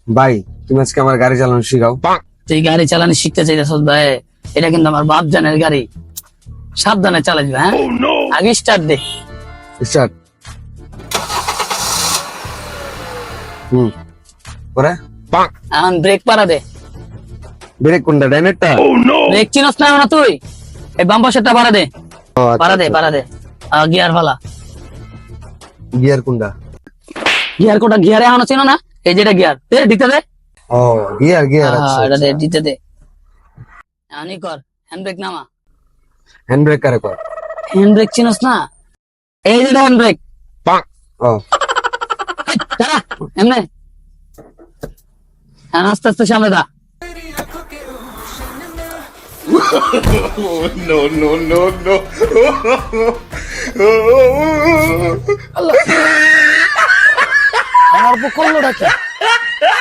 ভাই তুমি আজকে আমার গাড়ি চালানো শিখাও। তুই গাড়ি চালানো শিখতে চাইছিস ভাই? এটা কিন্তু আমার বাপ জানের গাড়ি, সাবধানে চালাবি। হ্যাঁ, আগে স্টার্ট দে। স্টার্ট। পরে এখন ব্রেক পারা দে। ব্রেক কোনটা, ডাইনেরটা? ব্রেক চিনস না না তুই? এই বাম পাশেরটা পারা দে, পারা দে, পারা দে। গিয়ার ফালা। গিয়ার কোনটা? গিয়ার কোটা, গিয়ারে এখনো চিনো না? এই যেটা গিয়ার, দে দিতে দে। ও গিয়ার, গিয়ার। আচ্ছা এটা দে, দিতে দে। আনি কর, হ্যান্ড ব্রেক নামা। হ্যান্ড ব্রেক কারে কর? হ্যান্ড ব্রেক চিনস না? এই যে হ্যান্ড ব্রেক। ও এমনে আস্তে আস্তে সামনে দা। No, no, no, no. আমার উপর করলোটা কি?